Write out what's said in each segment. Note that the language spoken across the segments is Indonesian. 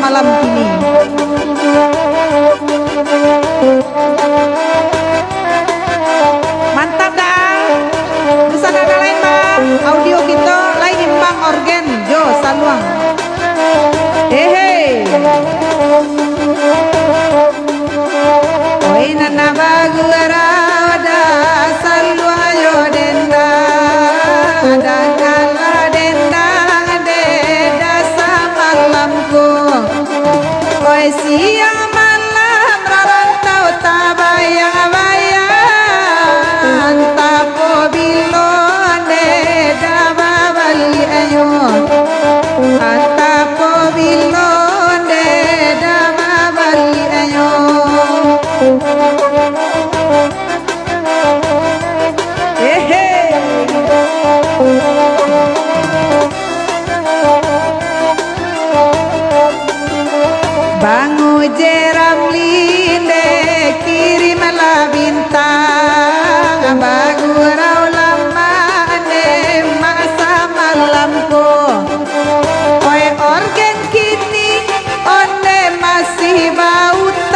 malam ini. Mantap dah. Busana lain mah audio kita lain imbang organ Jo Saluang. Hehe. Oi nana bagura da salwa yo denda da kala denda de da samalamku. Oi siang malam rarantau tabayang-bayang tapo bilone da babali ayo tapo bilone da babali ayo. Bangu jeram linde kirimlah bintang bagu rau lama ne masa malamku. Oi organ kini onde masih bautan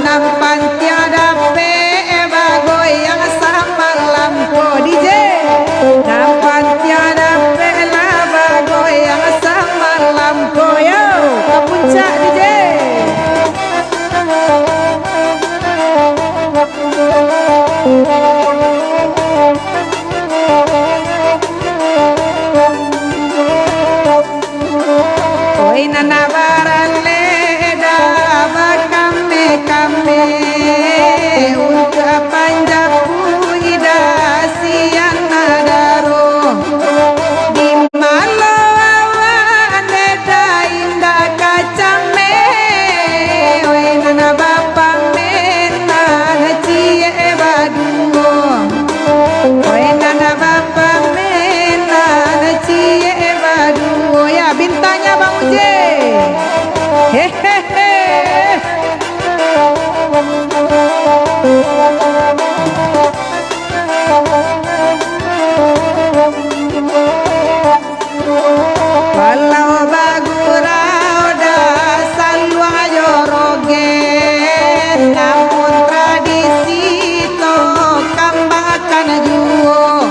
nampan tiada pe bagoyang sama lampu DJ nampan tiada pe lah bagoyang sama lampu yo ke puncak DJ. Oi nana barale da bakame kame untuk panjaku ida siang nadaro di malo awane da indah kacame. Oi nana bapa mena cie baduo. Oi nana bapa mena cie baduo ya bintangnya Bang Uje. Hehehe. Walau bagurau da salwa jorogen namun tradisi to kambakan juo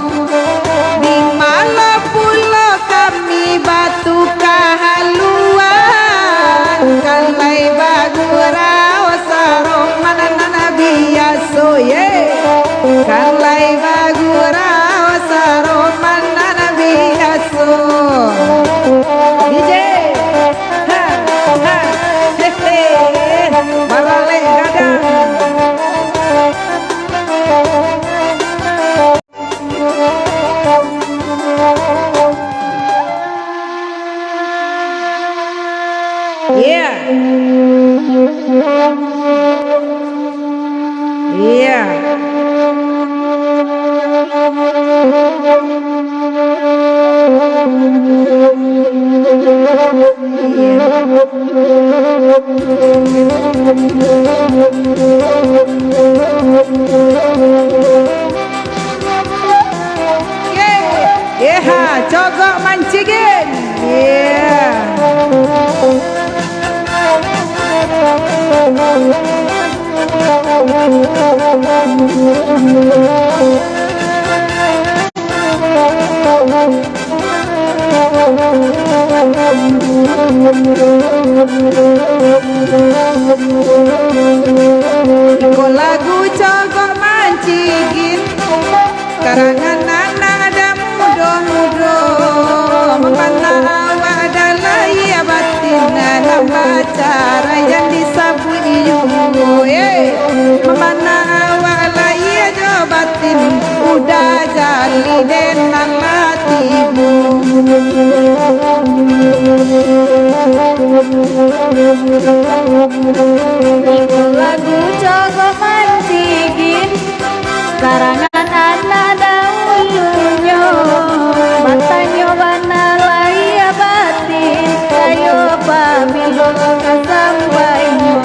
di malo pulo kami batu kahaluan kalai bagurau sarong manana biaso ye kalai bagurau sarong manana biaso. DJ ha ha hehe balale gadang. Iya iya yeah, cogok mancigin. Yeah. Lagu cogok mancigin karangan anak ada mudo-mudo memandang awak adalah ia batin dalam cara yang disabui yugo memandang awak lah ia jo batin udah jali denang hatimu. Lagu cogok mancigin karangan anak dahulunya matanya bana laya batin kayo pamilo kasambainyo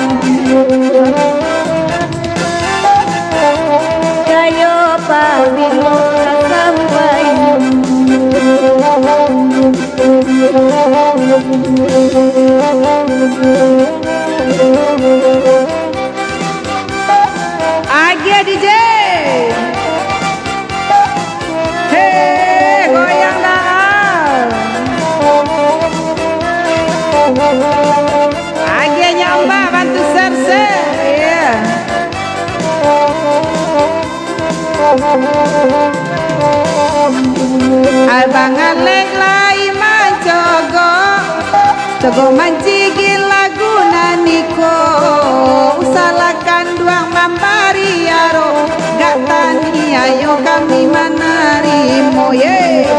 kayo pamilo kasambainyo. Cogo mancigin lagu naniko usalakan duang mambari aro gak tani ayo kami menarimo ye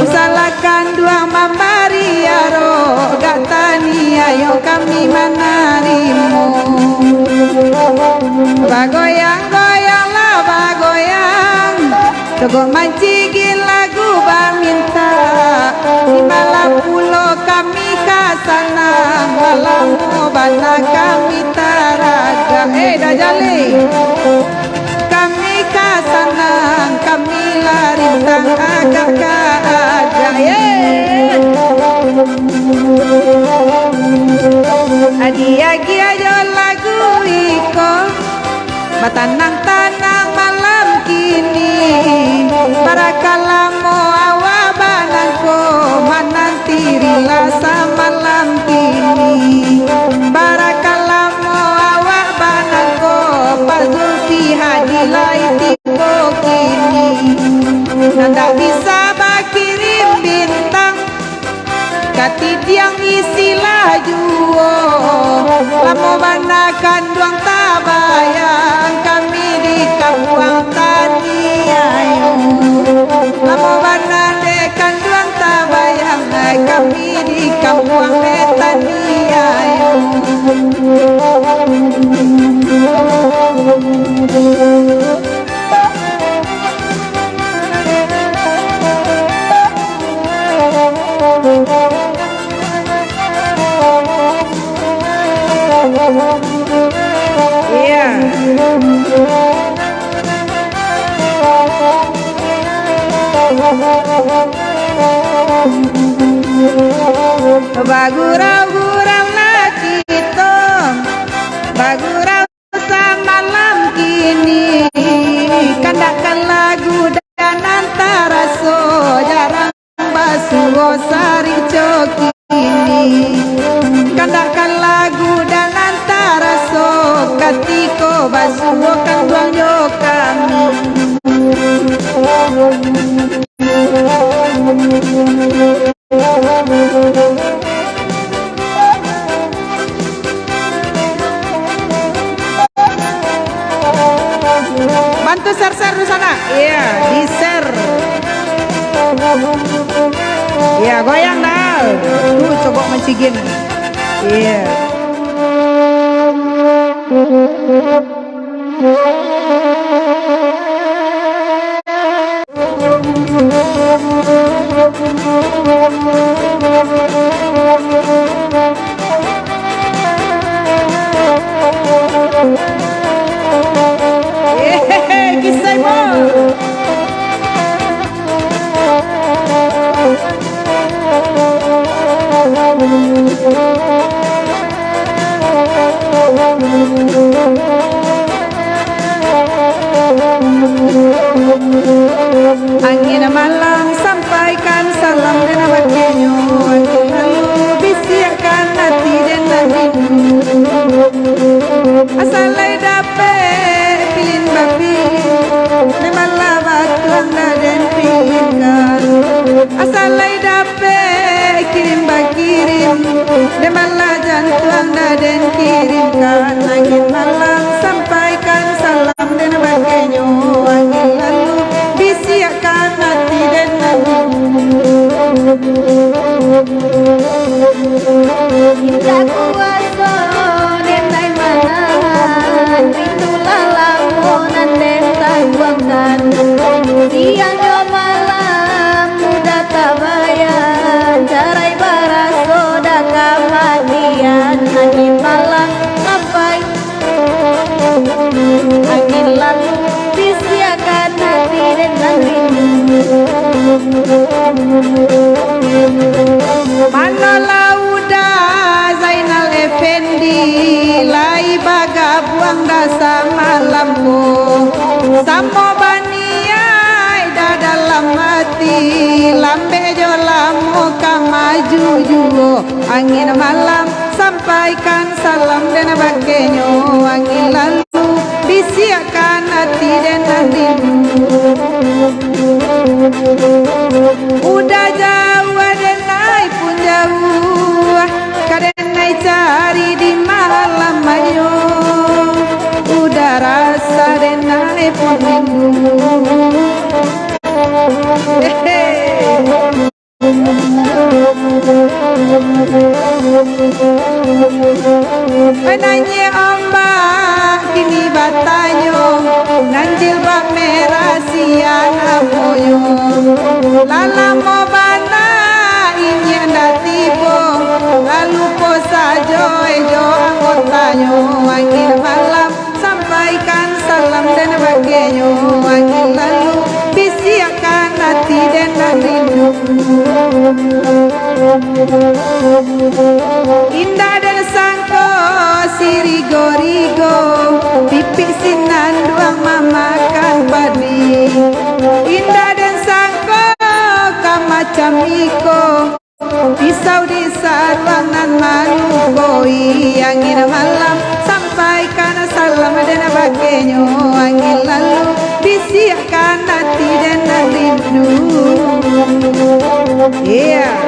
usalakan duang mambari aro gak tani ayo kami menarimo bagoyang-goyang lah bagoyang Cogo mancigin lagu baminta di malam pulau kami kasana malam bana kami taraga dah jali kami kasana kami lari agak aja adi-agi aja lagu iko batanang-tanang malam kini barakalamo awabananko manantirilah malam kini barakalamo awabananko pazulfi hadilai tiko kini nanda bisa bakirim bintang katidiang isilah juo lamo banakan duang tabayang kami di kampung tani ayo lamo banakan duang tabayang kami di kampung tani ayo bagurau-gurau lah kita bagurau samalam kini kandakan lagu dan antara so jarang basuh saring cokini kandakan lagu dan antara so katiko basuh kan duang yo kami bantu share-share di sana. Iya, di share. Iya, goyang dah. Tuh coba mencigin. Iya. Kisah mo. Angin malam sampaikan salam dan bakenyo lalu bisiakan hati dan hatimu asalai dapet pilin babi nemalah batuang dan pilihkan asalai dapet kirim bakirim nemalah jantuang dan kirimkan angin malam sampaikan salam dan bakenyo angin lalu bisiakan hati dan Kita kuasa dentai manahan itulah lamunan dentai buangkan siang yo malam muda tabayan carai baraso dah kematian angin malam sampai angin lalu bisiakan hati dan Manola uda Zainal Effendi lai baga buang dasa malamku samo baniai da dalam hati lambe jo lamu kamaju juo angin malam sampaikan salam dan bakenyo angin lalu bisiakan hati dan hatimu udah jauh dan naik pun jauh pun minggu. Penanya ombak kini batanyo, nanjil bak merah sian apoyo. Lala mo bana ini anda tibo, lalu po sajo ejo anggotanyo. Angin malam sampaikan salam dan bagainya. Angin lalu bisiakan hati dan rindu. Indah dan sangko sirigo-rigo, pipik sinan duang mamakan padi. Indah dan sangko kamacam iko, pisau di sarwangan manukoi. Angin malam sampaikan salam dan bagainya. Angin lalu bisiakan hati dan rindu. Yeah.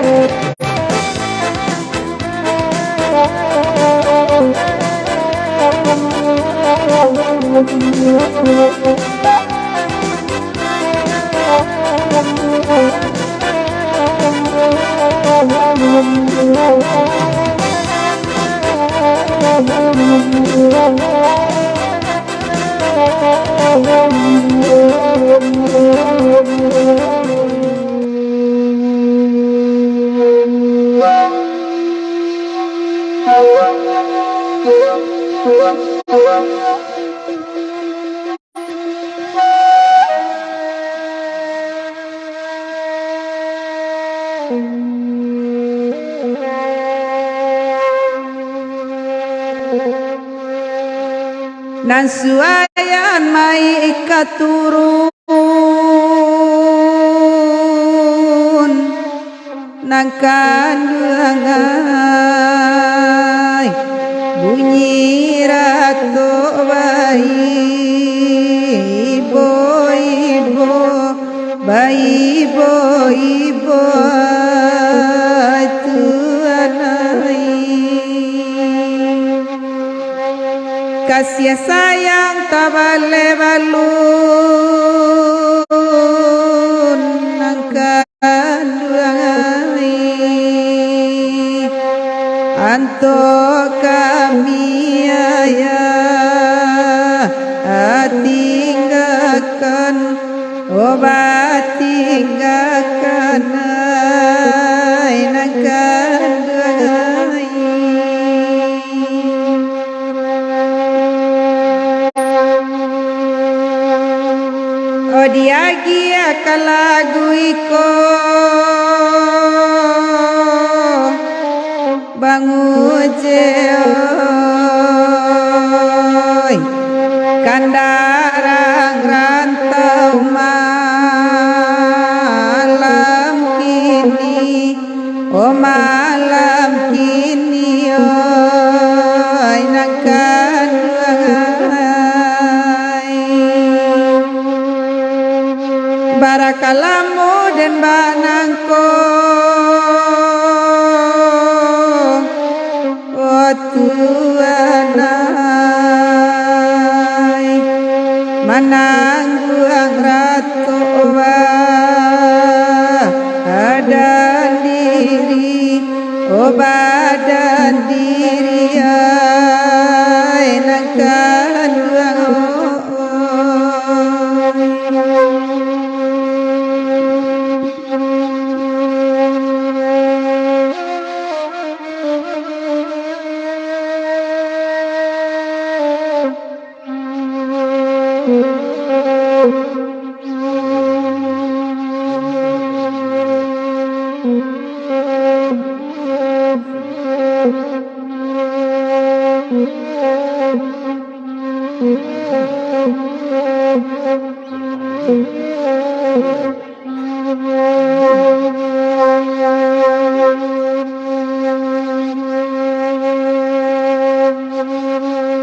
Nan suayan mai ikat turun, nang kanduangai bunyi ratu bayi ibo tuanai. Kasih sayang tak bale balun nangkan duangai anto kami ayah tinggalkan obat tinggalkan nangkan duangai. Odiagi akan lagu iko bangujeoi kandarang rantau malam kini, oh malam kini oi nangkan barakalamu dan banangko oh tuanai manangguang ratu ada diri oh badan diri ai nangkan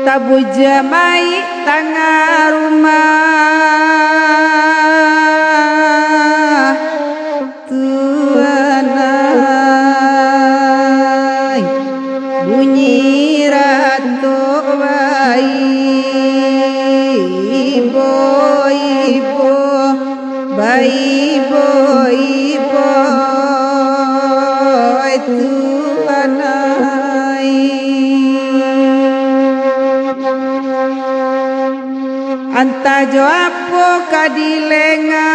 tabu jamai tengah rumah tuanai bunyi ratu bayi ibu anta jo apo kadilenga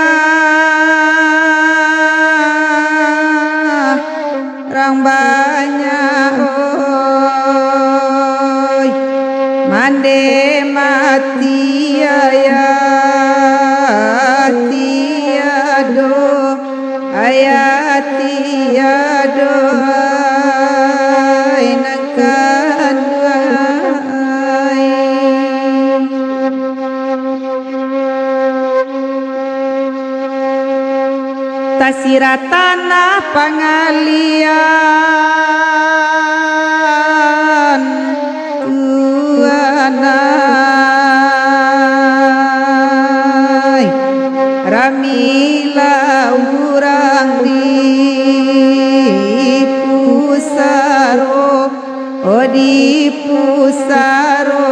rang banyak oi mande mati ayati ado ay nakan ay tasiratana pangalian tuanai ramila urang di pusaro di pusaro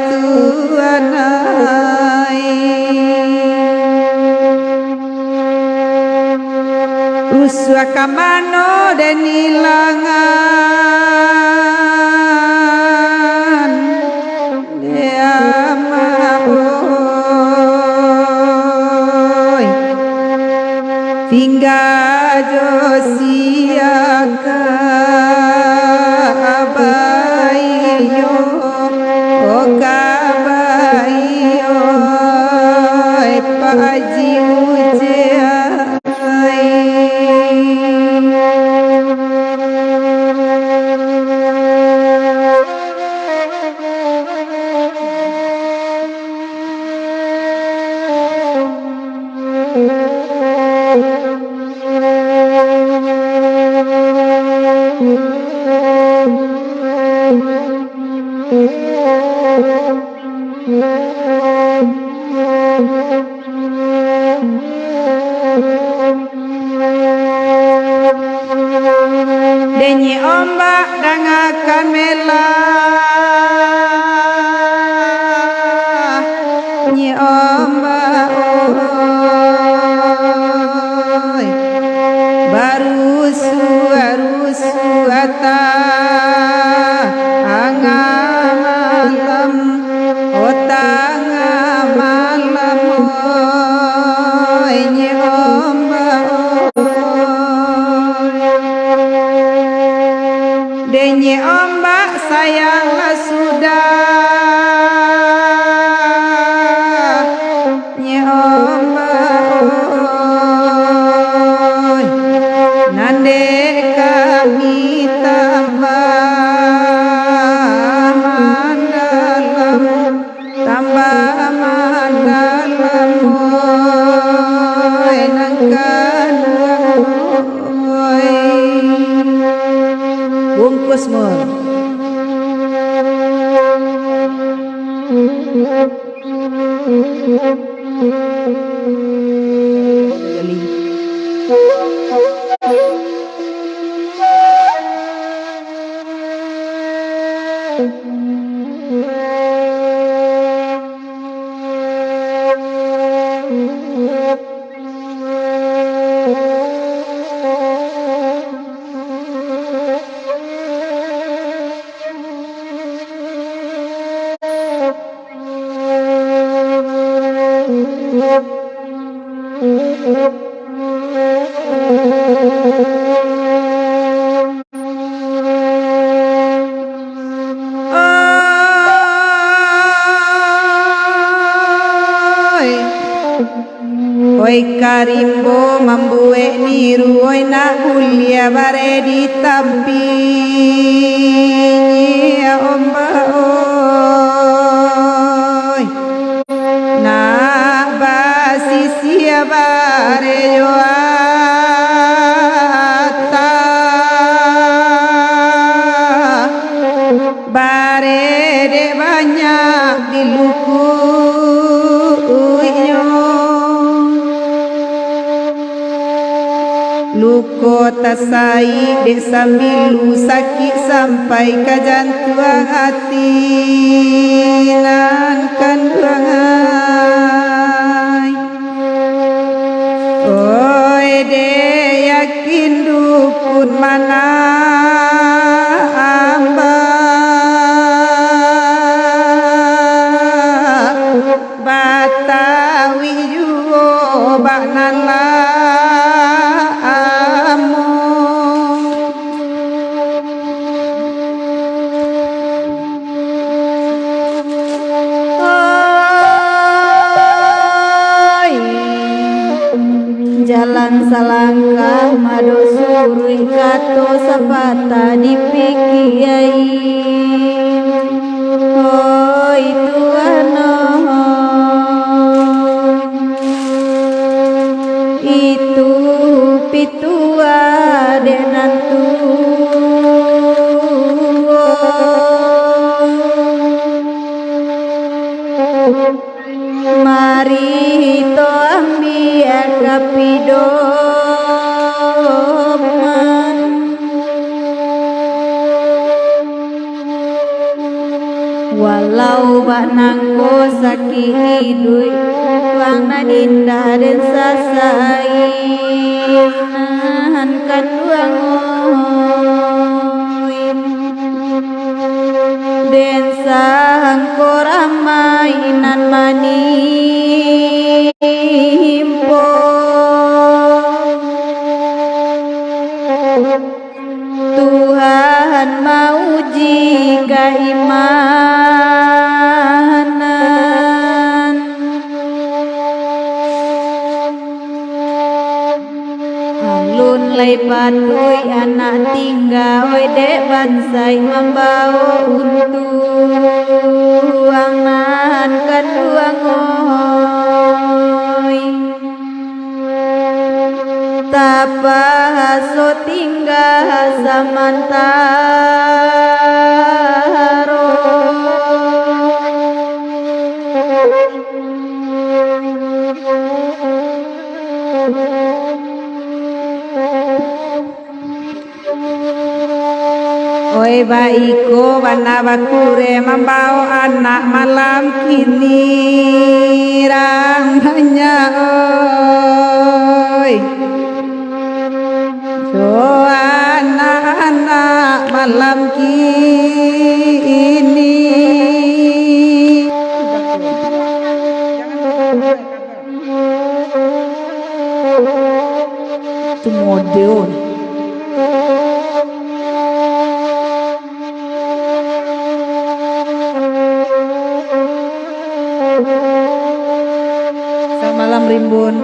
tuanai ruswa kamano dan ilangan deama oi tinggal josiaka abayo o kabayo paji uje denyi ombak dangakan melah nyi ombak oi baru suata anga malam otanga malam oi nyi ombak denyi ombak sayanglah sudah nyi ombak oi nande kami tambah mandalam oi nangkan oi bungkus mur oi karimbo mambue niru oi nak kuliah bare di tampi ombak oi nak basi sia bare yoata bare de banyak di luku luko tasai dek sambil lu sakit sampai ke jantung hati nan kandungai oi de yakin dukun mana salangkah mado surui kato sapata dipikiai hoi tuano itu pitua denantu mari to ambia kapidoman walau bak nangko sakit hidui tuang nadinda dan sasai nahan kaduang den sang koramainan manimpo Tuhan mauji keimanan alun lay padui anak tinggal dek bansai membawa untuang nan kaduang oi tapa so tinggal samantaro Oi baiko bana bakure membawa anak malam kini ramanya oi so anak-anak malam kini itu model malam rimbun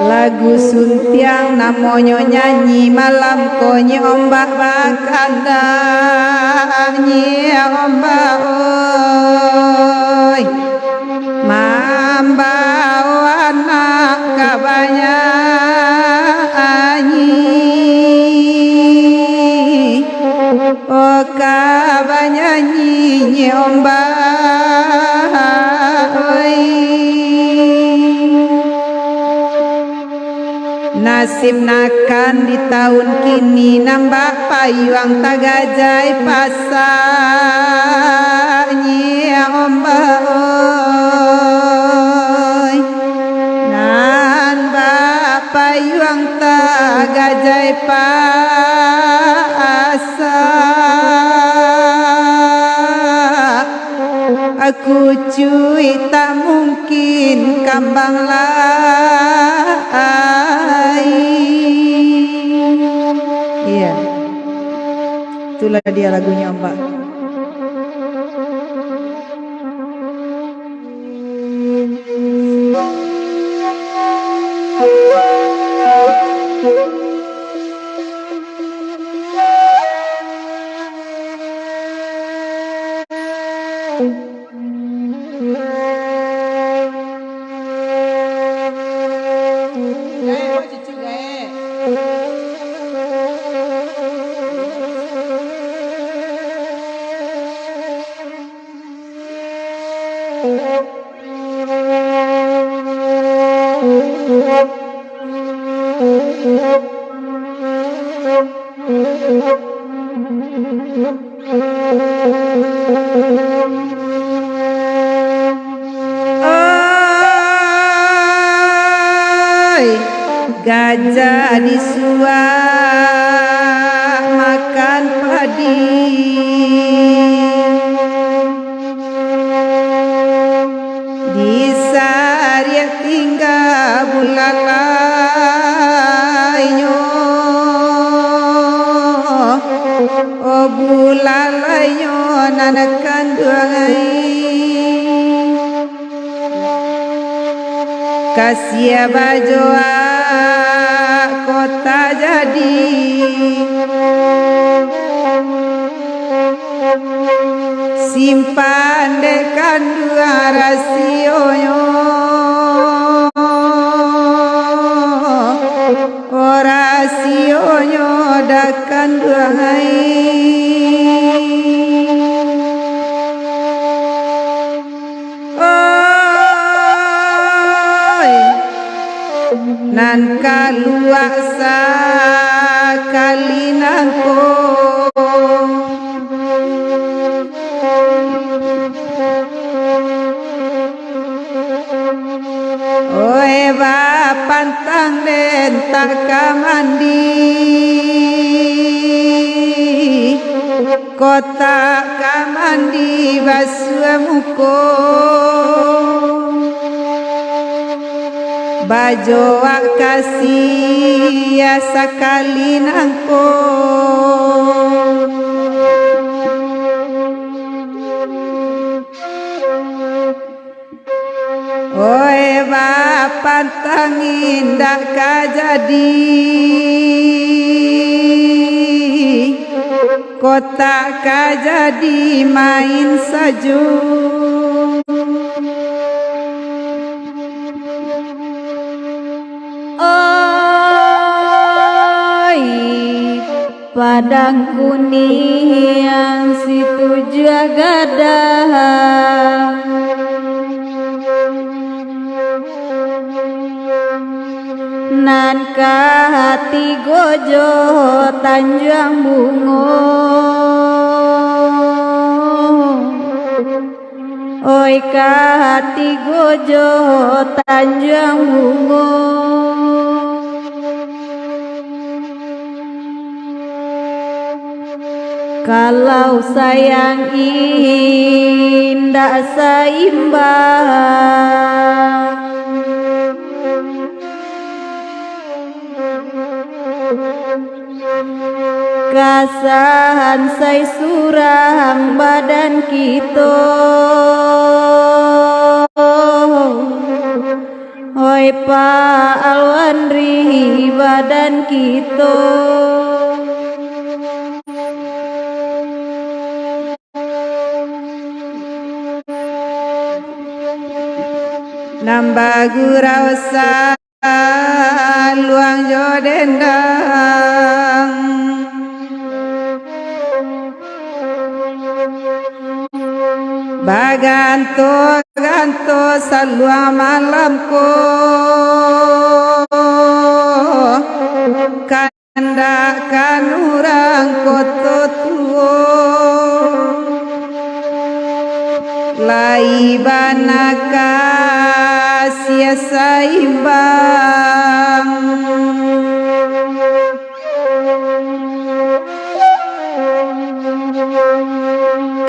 lagu suntiang namonyo nyanyi malam konyi ombak bakanda nyi ombak oi mambau anak kabanya anyi oh kabanya nyi ombak oi nasib nakan di tahun kini nambah payung tagajai pasarnya ombak oi nambah payung tagajai pasar aku cuy tak mungkin kambang iya, itulah dia lagunya Mbak. Gajah disuap makan padi, di sariak tinggal bulan lain nekan duangai Kasia bajoa kota jadi simpan dekan dua rasionya orasionya dakan dua nan kaluasa kalinangko oe pantang den tak kamandi kota kamandi basuamuko bajoa kasih ya sakali nangko oe pantang indah kajadi kota kajadi main saja padang kuning yang situ jagadah nan hati gojo tanjang bungo oi hati gojo tanjang bungo kalau sayang indah seimbang kasahan say surang badan kita oi Pak Alwandri badan kita nambah gurausa luang jodendang baganto ganto salua malamku kanda kanurang koto tuo lai banaka sia saimbang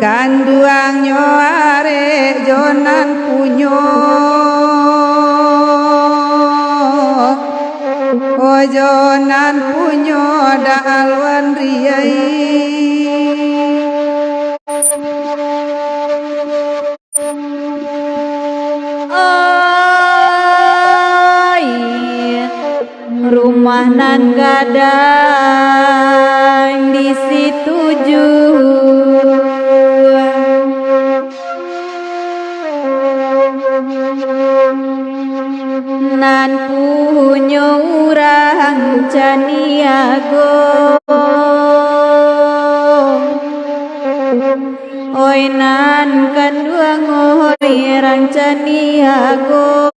kanduang nyoare jonan punyo ojonan punyo da alwandriai rumah nan gadang di situ nan punya urang caniago oi nan kanduang oi rang caniago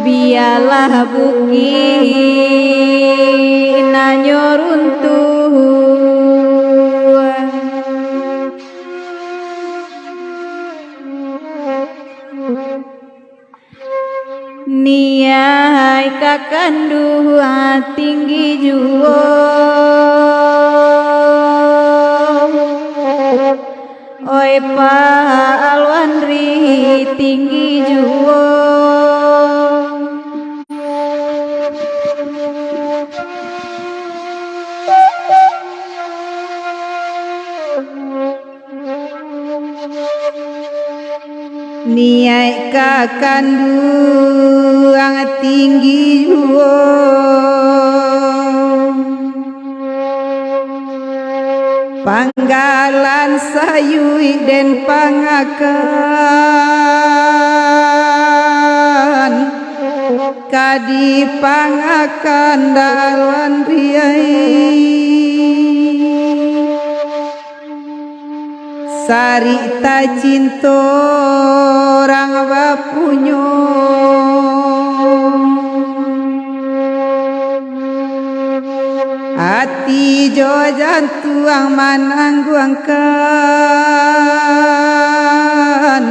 bialah buki nanyo runtuh niai kakandu tinggi juo oi Pak Alwandri tinggi juo niai kakanduang tinggi juo panggalan sayui den pangakan kadi pangakan dalan riai sarita cinto orang bapunyo hati jo jantuang manangguangkan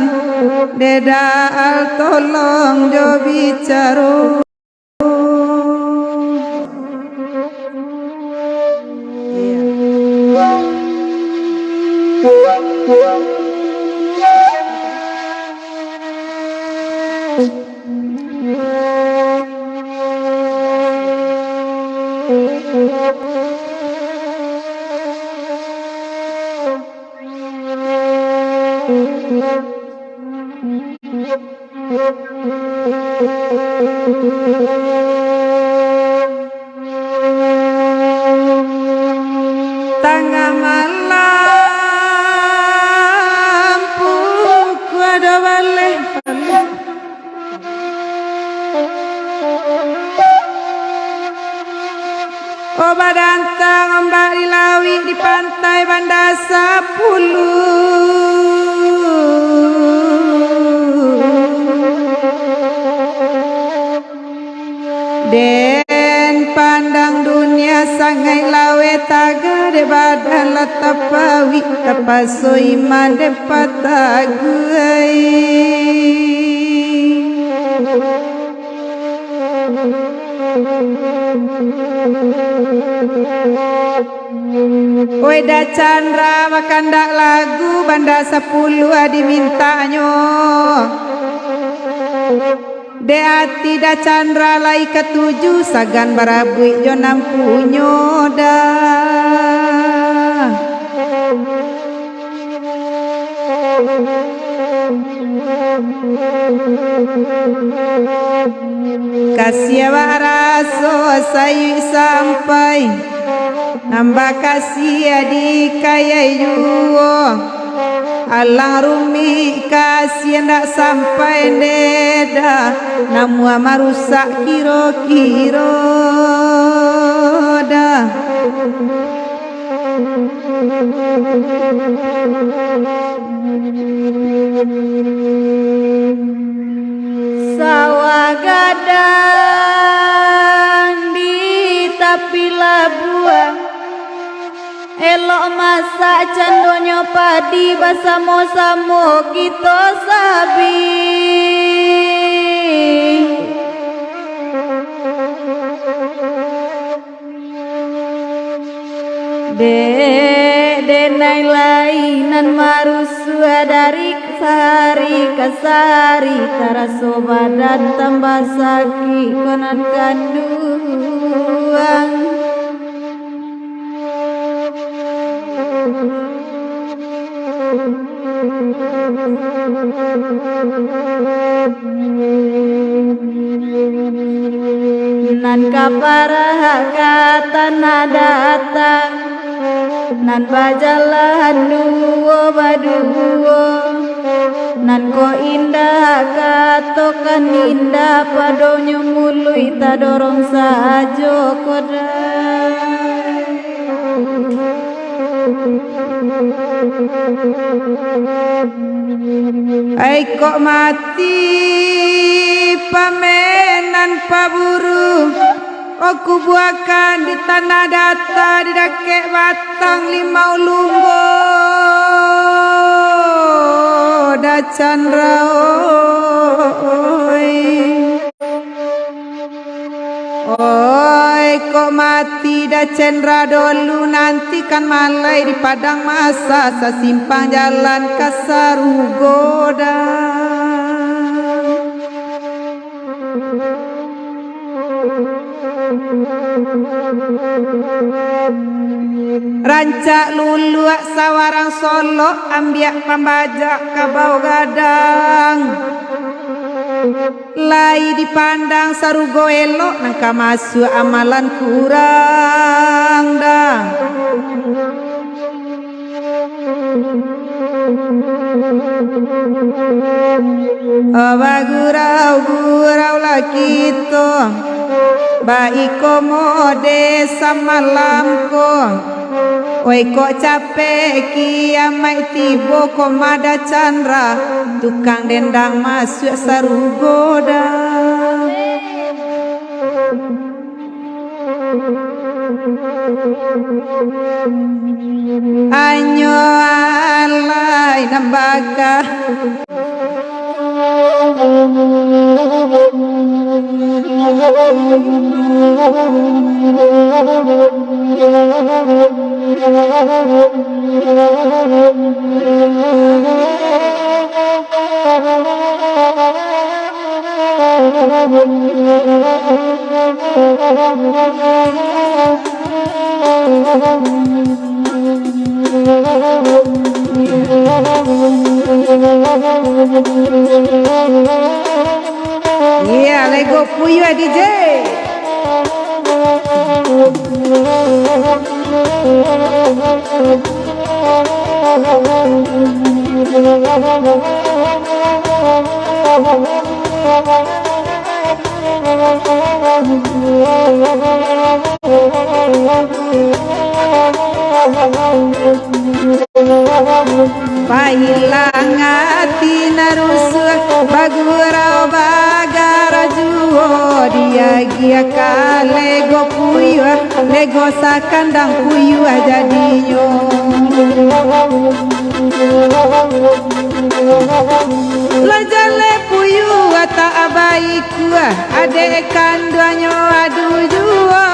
dedal tolong jo bicaro tengah malam puku ada balik obat antang ombak di lawi di pantai Banda Sapulu den pandang dunia sangai lawe taga de badan latapawi tapasoi mande pataguai Weda Chandra makandak lagu Banda Sapulu dimintanyo de hati da Chandra lai ketujuh sagan barabui jo nampunyo dah kasih waraso sayu sampai nambah kasih di kaya yuo alang rumi kasih ndak sampai neda namu marusak kiro-kiro dah sawah gadang di tapi labuan elok masak candonyo padi basamo-samo kita sabi denai lainan marusu dari sari kasari taraso badan tambah sakit konan kanduang nan kaparaha kata datang nan bajalan duo baduo nan ko indah katokan indah padonyo mului tadorong sajo koda ai kok mati pamenan paburu aku buahkan di tanah data di dakek batang limau lunggo da Chandra oi kok mati da Chandra dulu nanti kan malai di padang masa sasimpang jalan kasarugoda Rancak luluak sawarang solo ambiak pambajak kabau gadang lai dipandang sarugo elok nangka masuk amalan kurang dah. Aba gurau laki to baik komode samalamko oi kok capek kiamai tibo komada chandra tukang dendang masuk sarugoda. Anyo alai nambaka yeah, Lego Puyo DJ. Pahilang hati narusuh bagurau bagara juo dia gia ka lego puyo lego sakandang puyo jadinyo lajale puyo tak abaiku ade kanduanyo adu juo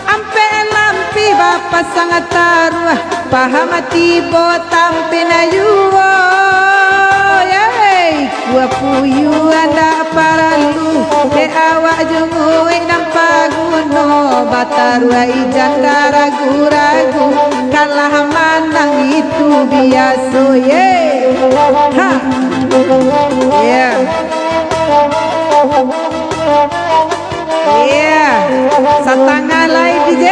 ampe lampi bapak sangat taruh paham tibo tampina yuo yai gua puyu anda paralu de awak jengui nampak guno batarua ijanda ragu-ragu kalah manang itu biasa ye ha yeah yeah satanga lai DJ.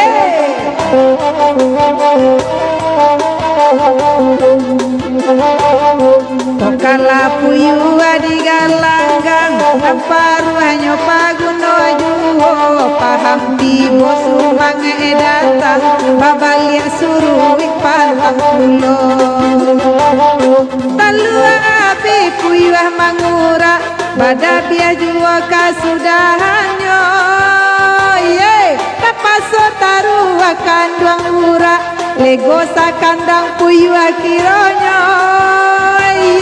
Tokala puyu adigalanggang Amparuhanyo paguno juho paham tibo sumang edata babalia suruh pantang pulo talua api puyuah mangura badabia jua kasudahanyo ye tapaso taruah kanduang ura lego sakandang puyuah kironyo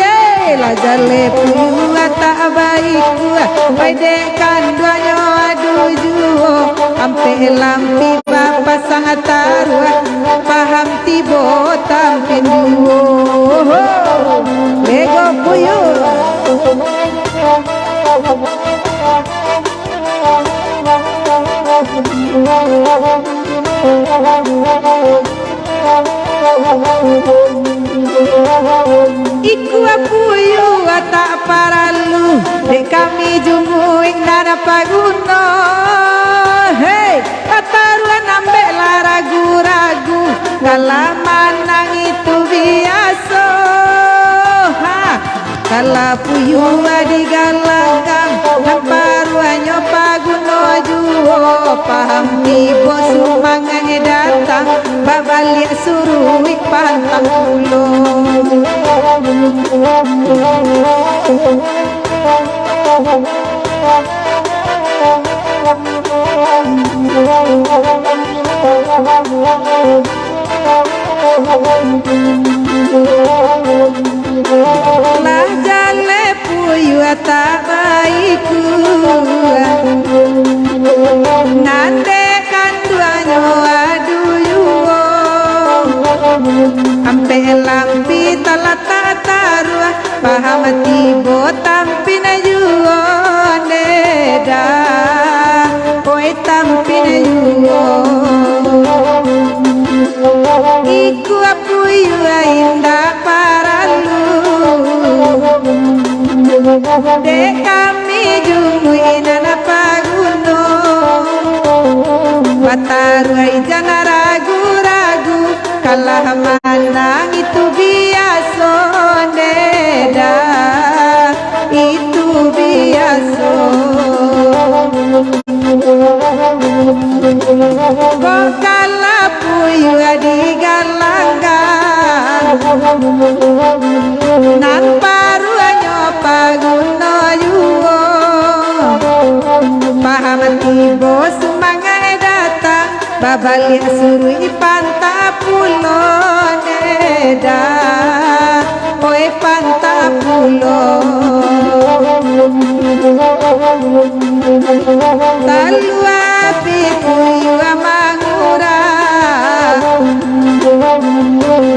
ye lajale puyuah tak baik pede kanduanyo adu juo ampe lampi bapak sangat taruah paham tibo tampin duo lego puyuah iku puyu tak paralu de kami jumuing nada paguno hey pataruan ambek la ragu-ragu kala manang itu biasa ha kala puyu digalanggang paruanyo paguno juo paham tibo sumangan datang babalik suruh pantang pulo lah jale puyu tak baiku nande kanduanyo adu yuo ampe lampi talata taruah paham tibo tampina yuo neda oi tampina yuo puyu indah paralu de kami jumuin anak paguno Bataru ai jangan ragu-ragu kalah menang itu biasa neda itu biasa kok kalah puyu di galanggan nan paru anyo paguno yuwo paham tibo semangat datang babali suruh panta pulo neda oi panta pulo talu api puyu amangura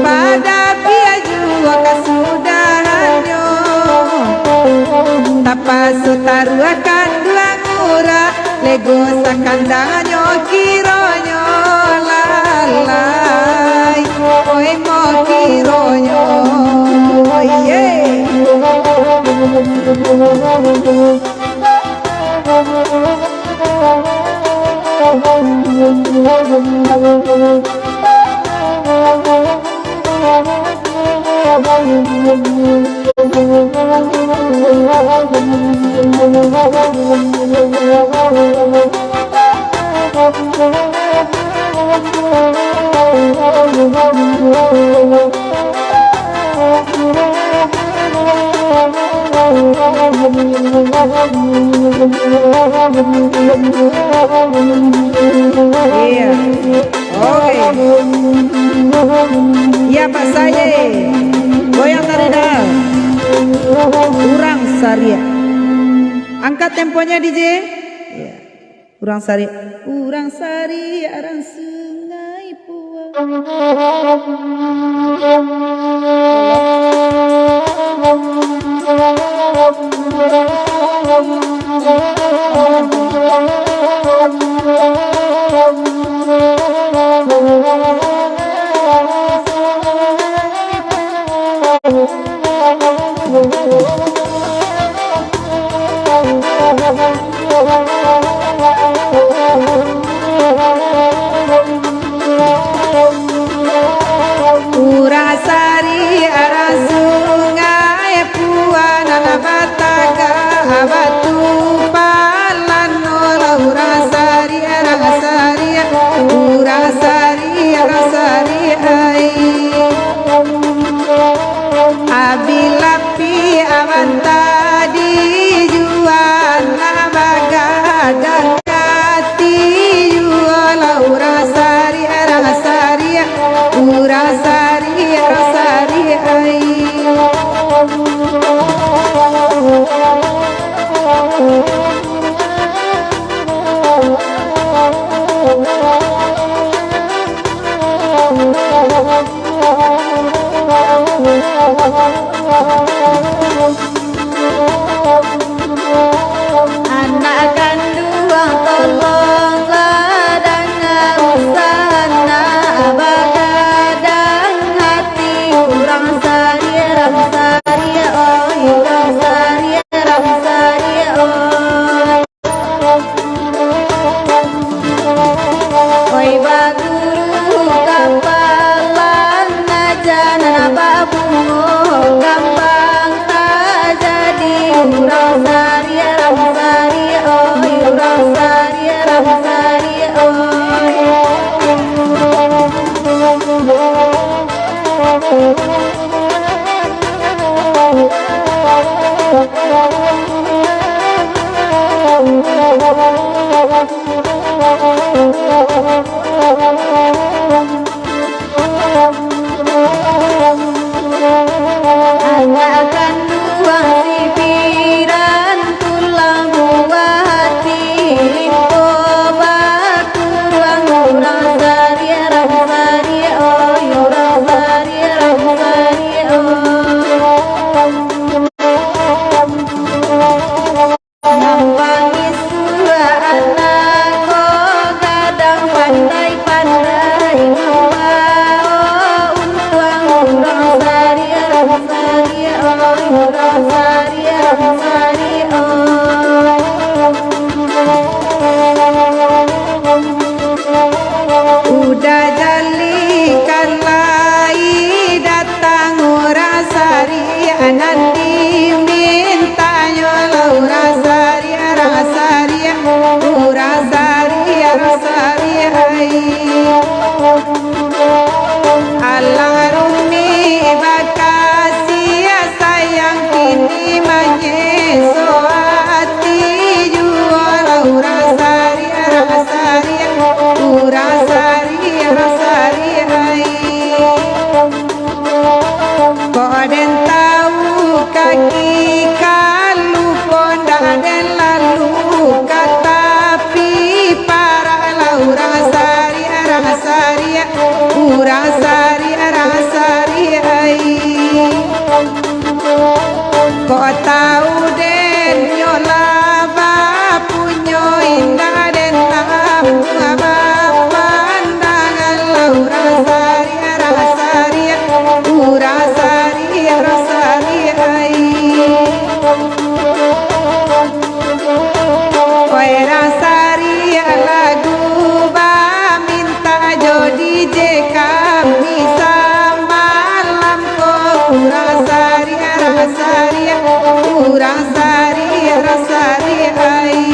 pada piaju kasudahanyo tapasu taru akan dua ngura lego sakandanganyo kironyo lalai oi mo kironyo ye Iya. Oke. Ya Pak saya. Goyang tadi dah. Urang Saria. Angkat temponya DJ. Ya. Urang Saria. Urang Saria arang sungai puang. Urang rasari rasari ai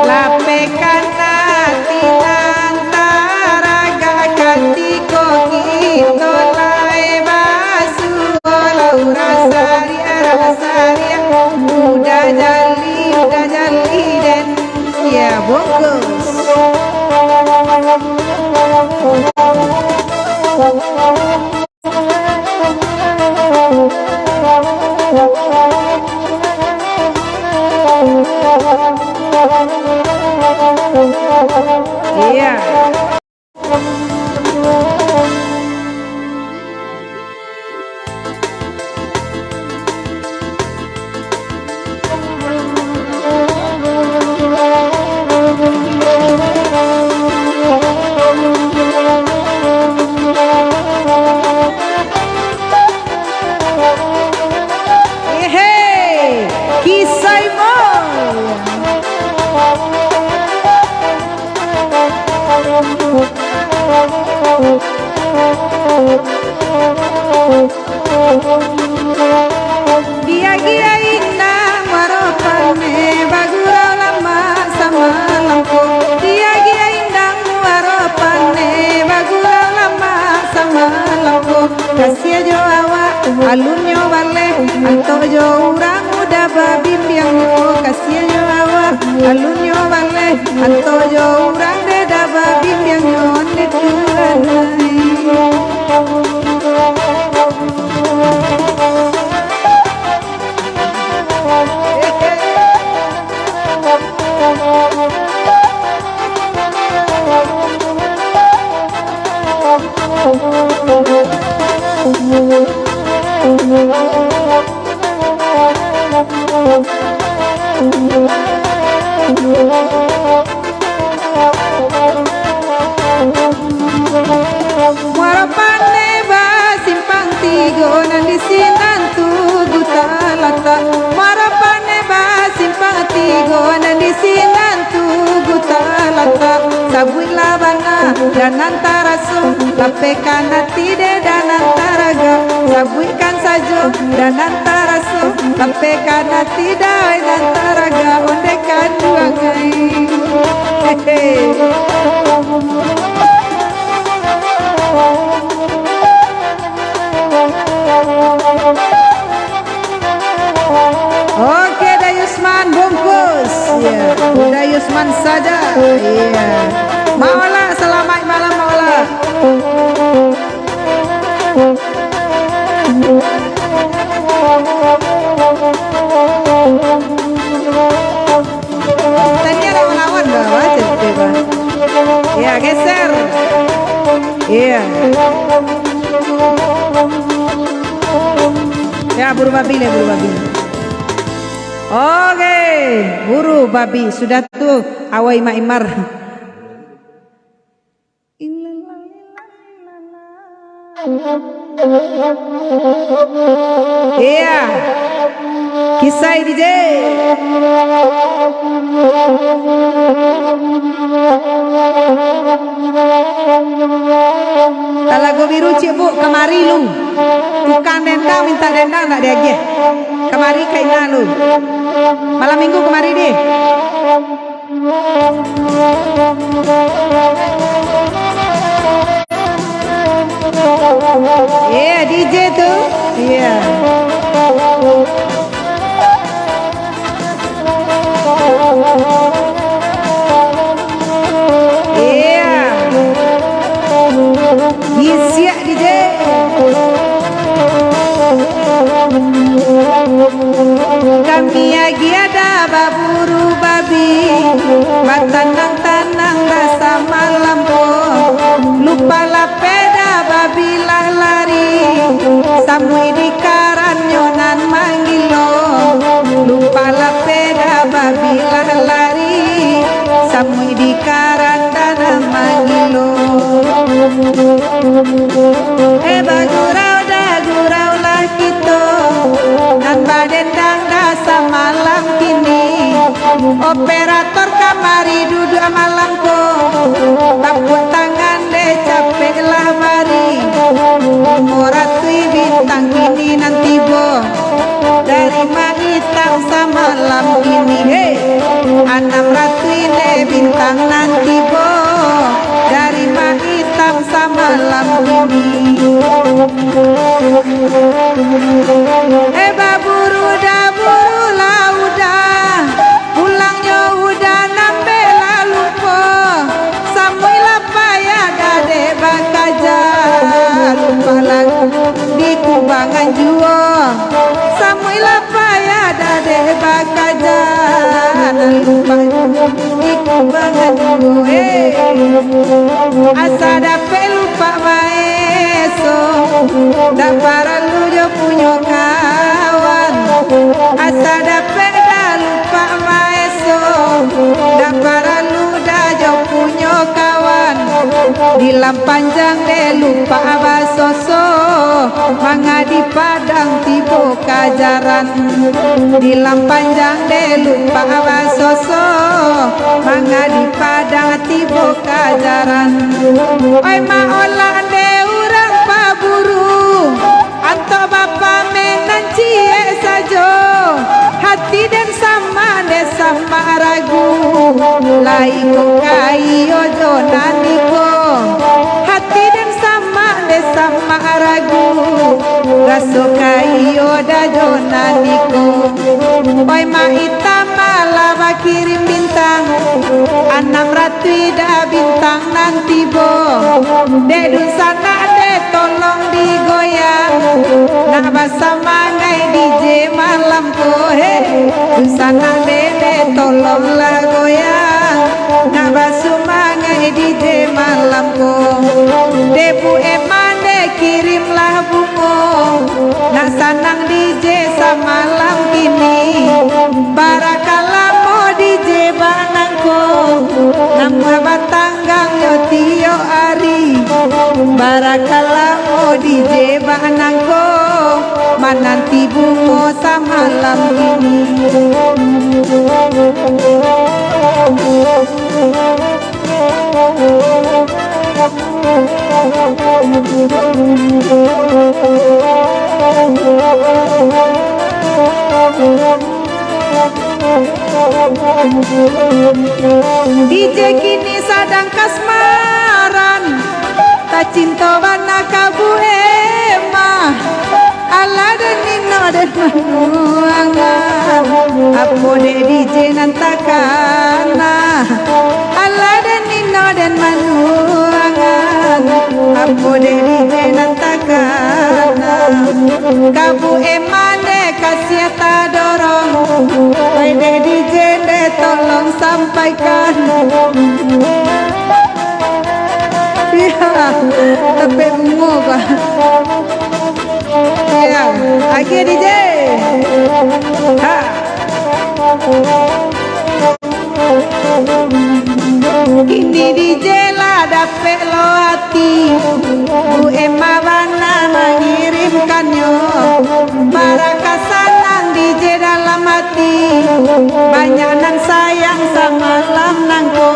lapekana tinantara gakatiko kito lai basu rasari rasari udah jali dan ya bungkus. Iya. Dia gia indah warapane bagura lama sama lampu. Dia gia indah warapane bagura lama sama lampu. Kasih jo awak alunyo bale anto jo urang udah babi piangyo. Kasih jo awak alunyo bale anto jo urang beda babi piangyo netuanai. Warapane ba simpang tigo nang disinantu gutalata. Warapane ba simpang tigo nang disinantu gutalata. Sabui labana dan antara so lapekan tide dan antara ga. Sabuikan sajo dan antara so lapekan tidak dan antara ga ondekan dua ngai. Oke, Dayusman bungkus. Ya, Dayusman saja. Iya. Maula, selamat malam Maula. Tadi ada lawan enggak? Wajib coba. Ya, geser. Iya. Ya, buru babi le, buru babi. Oke, buru babi sudah tuh awai maimar. Iya, kisah DJ. Talago biru cibu kemari lu. Tukang dendang minta dendang nak dia ge. Kemari kaina lu. Malam minggu kemari deh. Iya DJ tuh. Iya. Iya. Isiak DJ. Kami lagi ada baburu babi, batanang-tanang rasa malam po. Lupa lah peda babi lah lari, samui di karanyonan manggilo. Lupa lah peda babi lah lari, samui di karandanan manggilo. Bagurau lah kita, nan badendang dasa malam kini. Operator kamari duduk malam ko, tapuk tangan deh capek lah mari. Moratui bintang ini ini. Baburu dah buru lah udah, pulangnya udah nambe lalu po. Samuila payah dade bakaja, lupa lagu di kubangan juo. Samuila payah dade bakaja, lupa di kubangan juo. Asa dape lupa maeso, dah para lu jo punya kawan. Asa dape dah lupa maeso, dah para lu dah jo punya kawan. Di Lampanjang de lupa abasoso, manga di Padang tibo kajaran. Di Lampanjang de lupa abasoso, manga di Padang tibo kajaran. Oi maolah de urang paburu, anto bapa menanci sajo. Hati dan sama de sama ragu, lai ko kayo jo naniko. Hati dan sama de sama ragu, raso kayo da jo naniko. Oi maita malah kirim bintang, 600 dah bintang nanti bo. Dedun sana de tolong digoyang, nak basa mangai DJ malam ko he. Dun sana de tolonglah goyang, nak basa mangai DJ malam ko. Debu emane kirimlah bungo, nak sanang DJ samalam kini. Barakallah mo DJ banangko, nama batanggang yo tiyo ari. Barakallah mo DJ banangko, mananti bungo samalam ini. DJ kini sadang kasmaran, tak cinta bana kabu emah. Ala dan nino dan manuangan, apo de DJ nantakana. Ala dan nino dan manuangan, apo de DJ nantakana. Kabu emane kasih ta dorong, oi de DJ de tolong sampaikan. Ya, tapi bungo ba? Ya, lagi DJ. Ha. Kini DJ lah dapet lo hati, Bu Emma bana mengirimkannya. Baraka sanang DJ dalam hati, banyak nan sayang sama lam nangko.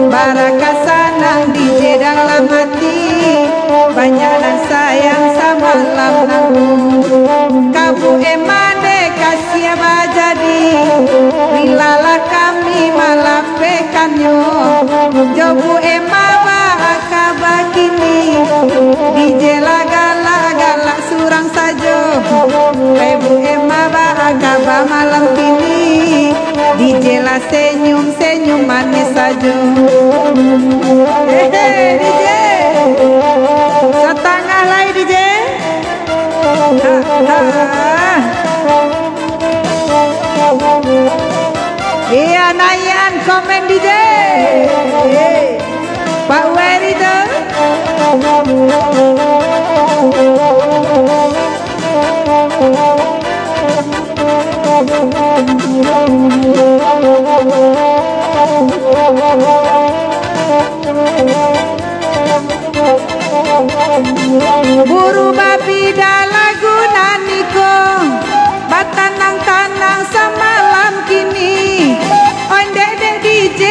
Baraka sanang DJ dalam hati, banyak nan sayang sama lam nangko. Kabu emane kasih bajadi, rilalah kami malapekannya. Jobu emaba akabakini, DJ laga-laga surang sajo. Ibu emaba akaba malam kini, DJ la senyum-senyum manis sajo. DJ setengah lagi DJ. Iya nayan komen DJ. Pak Weri tuh. Buru babi dalagu naniko, batanang-tanang semalam kini. Onde de DJ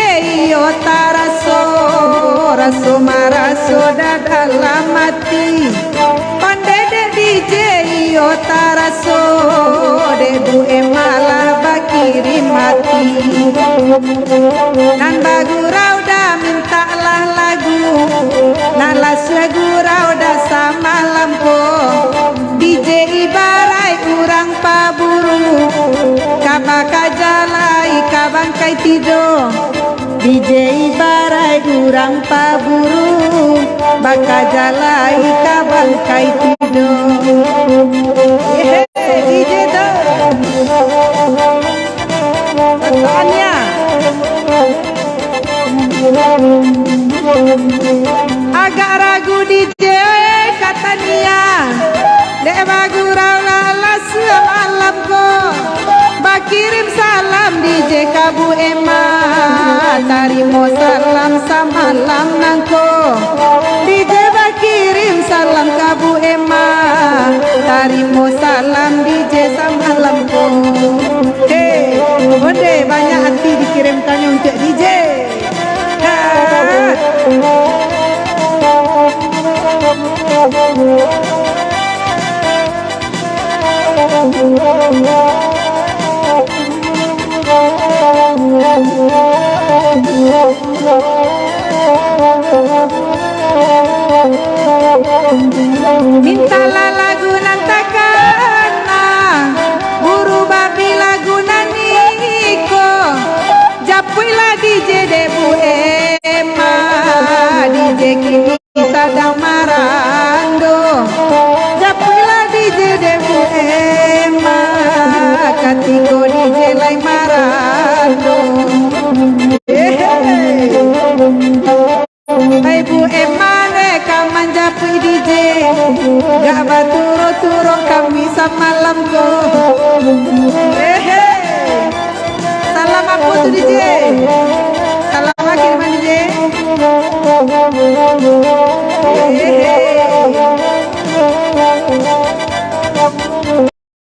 yo taraso, raso maraso da dalam hati. Onde de DJ yo taraso, debu emalah bakiri mati. Nan bagurau dah mintalah lagu, nalas segurau padang paburu baka jalai kabang kai tido. DJ tuh Tanya agak ragu DJ katanya dek bagurau lala semalam ko bakirim salam DJ Kabu Ema tarimo salam samalam nangko DJ bakirim salam Kabu Ema tarimo salam DJ samalam ko. Hei onde banyak hati dikirimkannya untuk DJ. Mintalah lagu nantakana buru babi lagu naniko japuilah DJ Debu Ema DJ kini sadang marando japuilah DJ Debu Ema katiko DJ lai marando. Hai Bu Ema kaman japui DJ gak baturo-turo kami samalam ko. Salam apa tuh DJ?